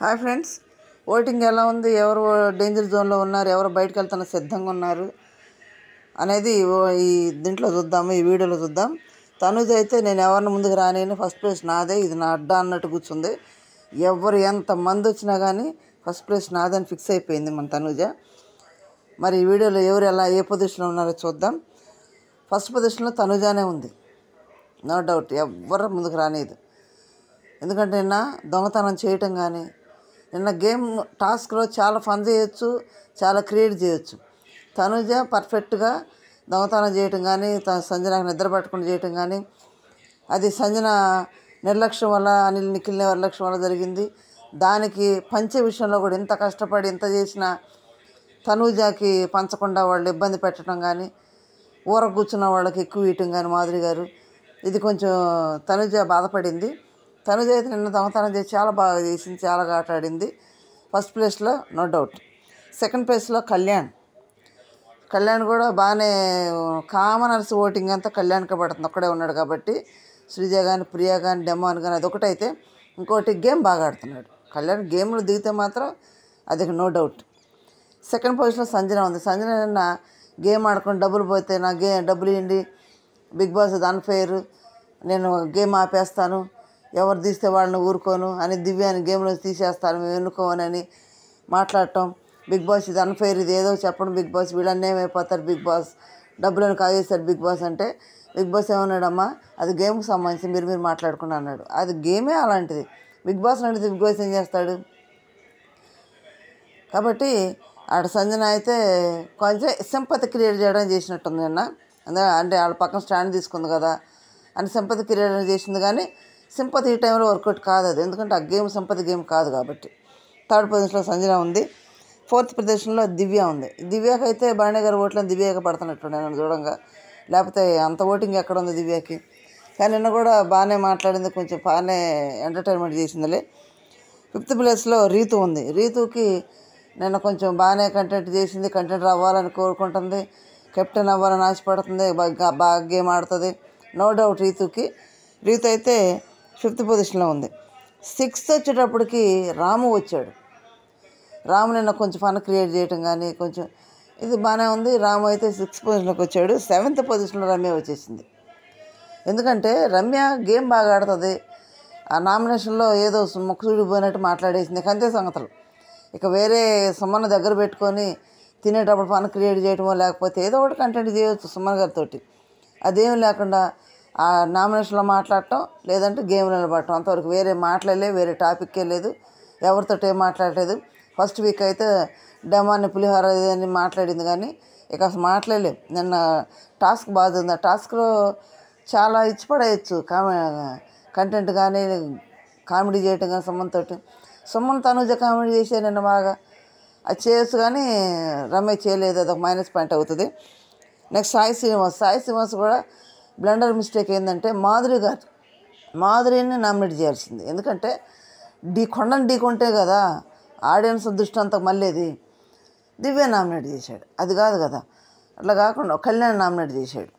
Hi friends, voting ఎలా ఉంది, ఎవరు డేంజర్ జోన్లో ఉన్నారు, ఎవరు బయటకు వెళ్తున్న సిద్ధంగా ఉన్నారు అనేది ఈ దీంట్లో చూద్దాము, ఈ వీడియోలో చూద్దాం. తనుజ అయితే నేను ఎవరిని ముందుకు రానేను, ఫస్ట్ ప్లేస్ నాదే, ఇది నా అడ్డా అన్నట్టు కూర్చుంది. ఎవరు ఎంతమంది వచ్చినా కానీ ఫస్ట్ ప్లేస్ నాదని ఫిక్స్ అయిపోయింది మన తనుజ. మరి ఈ వీడియోలో ఎవరు ఏ పొజిషన్లో ఉన్నారో చూద్దాం. ఫస్ట్ పొజిషన్లో తనుజానే ఉంది, నో డౌట్. ఎవరు ముందుకు రానేది. ఎందుకంటే నిన్న దొంగతనం చేయటం కానీ, నిన్న గేమ్ టాస్క్లో చాలా ఫన్ చేయొచ్చు, చాలా క్రియేట్ చేయొచ్చు. తనుజ పర్ఫెక్ట్గా దొంగతనం చేయటం కానీ, సంజన నిద్ర పట్టకుండా చేయటం కానీ, అది సంజన నిర్లక్ష్యం వల్ల, అనిల్ నిఖిల్ నిర్లక్ష్యం వల్ల జరిగింది. దానికి పంచే విషయంలో కూడా ఇంత కష్టపడి ఇంత చేసిన తనుజకి పంచకుండా వాళ్ళు ఇబ్బంది పెట్టడం కానీ, ఊర కూర్చున్న వాళ్ళకి ఎక్కువ ఇవ్వటం కానీ మాధురి గారు, ఇది కొంచెం తనుజ బాధపడింది. తనుజ అయితే నిన్న దొంగతనం చేసి చాలా బాగా చేసింది, చాలా ఆటాడింది. ఫస్ట్ ప్లేస్లో నో డౌట్. సెకండ్ ప్లేస్లో కళ్యాణ్ కూడా బాగానే కామనర్స్ ఓటింగ్ అంతా కళ్యాణ్కే పడుతుంది, ఒక్కడే ఉన్నాడు కాబట్టి. శ్రీజ కానీ, ప్రియా కానీ, డెమాన్ కానీ అదొకటైతే, ఇంకోటి గేమ్ బాగా ఆడుతున్నాడు కళ్యాణ్. గేమ్లో దిగితే మాత్రం అది నో డౌట్. సెకండ్ పొజిషన్లో సంజన ఉంది. సంజన నిన్న గేమ్ ఆడుకొని డబ్బులు పోతే నా డబ్బులు ఇవ్వండి, బిగ్ బాస్ ఇది అన్ఫెయిర్, నేను గేమ్ ఆపేస్తాను, ఎవరు తీస్తే వాళ్ళని ఊరుకోను అని, దివ్యాన్ని గేమ్లో తీసేస్తాను, మేము ఎన్నుకోమని మాట్లాడటం. బిగ్ బాస్ ఇది అన్ఫెయిర్, ఇది ఏదో చెప్పడం బిగ్ బాస్, వీళ్ళన్నీ ఏమైపోతారు బిగ్ బాస్, డబ్బులను కాజేస్తారు బిగ్ బాస్ అంటే, బిగ్ బాస్ ఏమన్నాడమ్మా, అది గేమ్కి సంబంధించి మీరు మాట్లాడుకుని అన్నాడు. అది గేమే అలాంటిది, బిగ్ బాస్ అంటే బిగ్ బాస్ ఏం చేస్తాడు. కాబట్టి ఆడ సంజన అయితే కొంచెం సింపతి క్రియేట్ చేయడం చేసినట్టుంది నిన్న. అంటే వాళ్ళ పక్కన స్టాండ్ తీసుకుంది కదా అని సింపతి క్రియేట్ చేసింది. కానీ సింపతి ఈ టైంలో వర్కౌట్ కాదు అది, ఎందుకంటే ఆ గేమ్ సింపతి గేమ్ కాదు కాబట్టి. థర్డ్ పొజిషన్లో సంజన ఉంది. ఫోర్త్ పొజిషన్లో దివ్య ఉంది. దివ్యకి అయితే బాణి గారి ఓట్లను దివ్యకి పడుతున్నట్టు నేను చూడంగా, లేకపోతే అంత ఓటింగ్ ఎక్కడ ఉంది దివ్యకి. కానీ నిన్న కూడా బాగానే మాట్లాడింది, కొంచెం బాగానే ఎంటర్టైన్మెంట్ చేసిందిలే. ఫిఫ్త్ ప్లేస్లో రీతు ఉంది. రీతుకి నిన్న కొంచెం బాగానే కంటెంట్ చేసింది, కంటెంట్ అవ్వాలని కోరుకుంటుంది, కెప్టెన్ అవ్వాలని ఆశపడుతుంది, బాగా గేమ్ ఆడుతుంది, నో డౌట్. రీతు అయితే ఫిఫ్త్ పొజిషన్లో ఉంది. సిక్స్త్ వచ్చేటప్పటికి రాము వచ్చాడు. రాము నిన్న కొంచెం ఫన్ క్రియేట్ చేయటం కానీ కొంచెం ఇది బాగానే ఉంది. రాము అయితే సిక్స్త్ పొజిషన్లోకి వచ్చాడు. సెవెంత్ పొజిషన్లో రమ్య వచ్చేసింది. ఎందుకంటే రమ్య గేమ్ బాగా ఆడుతుంది. ఆ నామినేషన్లో ఏదో ముక్కుసూడి పోయినట్టు మాట్లాడేసింది, అంతే సంగతులు. ఇక వేరే సుమన్ దగ్గర పెట్టుకొని తినేటప్పుడు ఫన్ క్రియేట్ చేయటమో, లేకపోతే ఏదో ఒకటి కంటెంట్ చేయవచ్చు సుమన్ గారితో. అదేం లేకుండా ఆ నామినేషన్లో మాట్లాడటం, లేదంటే గేమ్ నిలబడటం, అంతవరకు. వేరే మాట్లాడలేదు, వేరే టాపిక్కే లేదు, ఎవరితో ఏం మాట్లాడలేదు. ఫస్ట్ వీక్ అయితే డెమాన్ని పులిహోర అని మాట్లాడింది, కానీ ఇక అసలు మాట్లాడలేము. నిన్న టాస్క్ బాగుంది. ఆ టాస్క్లో చాలా ఇచ్చి పడేయచ్చు, కంటెంట్ కానీ కామెడీ చేయటం కానీ సుమన్ తనుజ కామెడీ చేసే నిన్న బాగా అది చేయొచ్చు, కానీ రమేష్ చేయలేదు, అదొక మైనస్ పాయింట్ అవుతుంది. నెక్స్ట్ సాయి శ్రీనివాస్ కూడా బ్లండర్ మిస్టేక్ ఏంటంటే మాధురిని నామినేట్ చేయాల్సింది. ఎందుకంటే కొండను ఢీకొంటే కదా ఆడియన్స్ దృష్టి అంతా మళ్ళీది. దివ్య నామినేట్ చేశాడు, అది కాదు కదా. అట్లా కాకుండా కళ్యాణ్ నామినేట్ చేశాడు,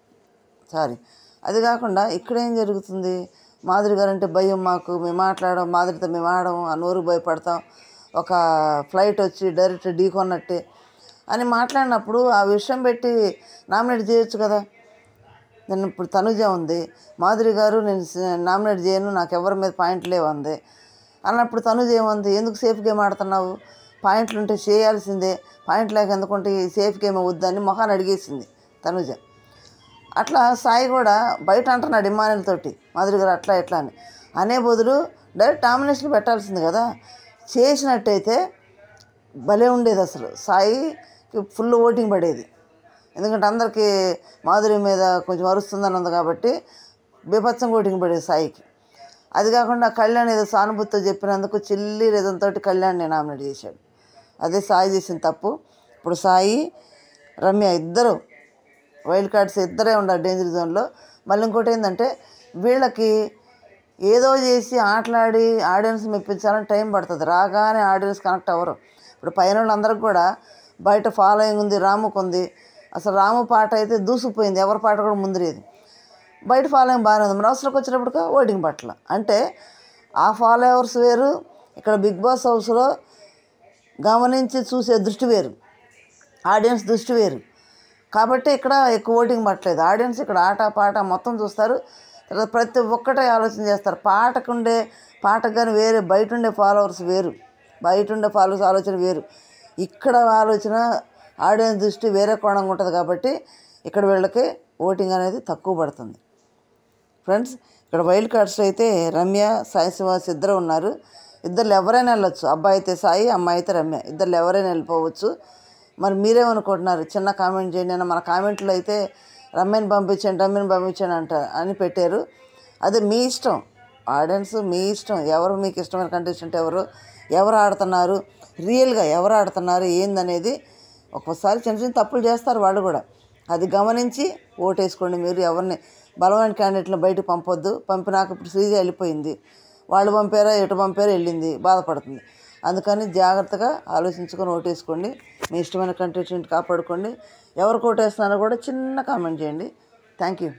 అది కాకుండా ఇక్కడ ఏం జరుగుతుంది, మాధురి గారు అంటే భయం మాకు, మేము మాట్లాడడం, మాధురితో మేము ఆడము, ఆ నోరు భయపడతాం, ఒక ఫ్లైట్ వచ్చి డైరెక్ట్ ఢీకొన్నట్టే అని మాట్లాడినప్పుడు ఆ విషయం పెట్టి నామినేట్ చేయొచ్చు కదా. నేను ఇప్పుడు తనుజ ఉంది, మాధురి గారు నేను నామినేట్ చేయను, నాకు ఎవరి మీద పాయింట్లు లేవంది అన్నప్పుడు తనుజ ఏమంది, ఎందుకు సేఫ్ గేమ్ ఆడుతున్నావు, పాయింట్లు ఉంటే చేయాల్సిందే, పాయింట్ లేక ఎందుకుంటే సేఫ్ గేమ్ వద్దని మొహాన్ని అడిగేసింది తనుజ. అట్లా సాయి కూడా బయట అంటున్నాడు ఇమానుయల్తోటి, మాధురి గారు అట్లా ఎట్లా అని. అనే బదులు డైరెక్ట్ నామినేషన్ పెట్టాల్సింది కదా. చేసినట్టయితే భలే ఉండేది, అసలు సాయికి ఫుల్ ఓటింగ్ పడేది. ఎందుకంటే అందరికీ మాధురి మీద కొంచెం అరుస్తుందని ఉంది కాబట్టి బీభత్సంగా ఓటింగ్ పడేది సాయికి. అది కాకుండా కళ్యాణ్ ఏదో సానుభూతితో చెప్పినందుకు చిల్లి రిజంతో కళ్యాణ్ని నామినేట్ చేశాడు. అదే సాయి చేసిన తప్పు. ఇప్పుడు సాయి, రమ్య ఇద్దరు వైల్డ్ కార్డ్స్ ఇద్దరే ఉన్నారు డేంజర్ జోన్లో. మళ్ళీ ఇంకోటి ఏంటంటే వీళ్ళకి ఏదో చేసి ఆటలాడి ఆడియన్స్ మెప్పించాలని టైం పడుతుంది, రాగానే ఆడియన్స్ కనెక్ట్ అవ్వరు. ఇప్పుడు పైన వాళ్ళందరికి కూడా బయట ఫాలోయింగ్ ఉంది, రాముకు ఉంది. అసలు రాము పాట అయితే దూసుకుపోయింది, ఎవరి పాట కూడా ముందు లేదు. బయట ఫాలోయింగ్ బాగానే ఉంది, మరి అవసరంకి వచ్చినప్పుడు ఓటింగ్ పట్ల. అంటే ఆ ఫాలోవర్స్ వేరు, ఇక్కడ బిగ్ బాస్ హౌస్లో గమనించి చూసే దృష్టి వేరు, ఆడియన్స్ దృష్టి వేరు. కాబట్టి ఇక్కడ ఎక్కువ ఓటింగ్ పట్టలేదు. ఆడియన్స్ ఇక్కడ ఆట పాట మొత్తం చూస్తారు. తర్వాత ప్రతి ఒక్కటే ఆలోచన చేస్తారు. పాటకు కానీ వేరే బయట ఉండే ఫాలోవర్స్ వేరు, బయట ఉండే ఫాలోవర్స్ ఆలోచన వేరు. ఇక్కడ ఆలోచన ఆడియన్స్ దృష్టి వేరే కోణంగా ఉంటుంది. కాబట్టి ఇక్కడ వీళ్ళకి ఓటింగ్ అనేది తక్కువ పడుతుంది. ఫ్రెండ్స్, ఇక్కడ వైల్డ్ కార్డ్స్ అయితే రమ్య, సాయి శ్రీనివాస్ ఇద్దరు ఉన్నారు. ఇద్దరు ఎవరైనా వెళ్ళొచ్చు. అబ్బాయి అయితే సాయి, అమ్మాయి అయితే రమ్య, ఇద్దరు ఎవరైనా వెళ్ళిపోవచ్చు. మరి మీరేమనుకుంటున్నారు? చిన్న కామెంట్ చేయండి. నేను మన కామెంట్లో అయితే రమ్యని పంపించండి అని పెట్టారు. అదే మీ ఇష్టం, ఆడియన్స్ మీ ఇష్టం. ఎవరు మీకు ఇష్టమైన కంటెస్టెంట్ ఎవరు ఆడుతున్నారు, రియల్గా ఎవరు ఆడుతున్నారు ఏందనేది. ఒక్కోసారి చిన్న చిన్న తప్పులు చేస్తారు వాళ్ళు కూడా. అది గమనించి ఓటేసుకోండి. మీరు ఎవరిని బలమైన క్యాండిడేట్లను బయటకు పంపొద్దు. పంపినాక ఇప్పుడు శ్రీజ వెళ్ళిపోయింది, వాళ్ళు పంపారా ఎటు పంపారో వెళ్ళింది, బాధపడుతుంది. అందుకని జాగ్రత్తగా ఆలోచించుకొని ఓటేసుకోండి. మీ ఇష్టమైన కంటెస్టెంట్ కాపాడుకోండి. ఎవరికి ఓటేస్తున్నారో కూడా చిన్న కామెంట్ చేయండి. Thank you.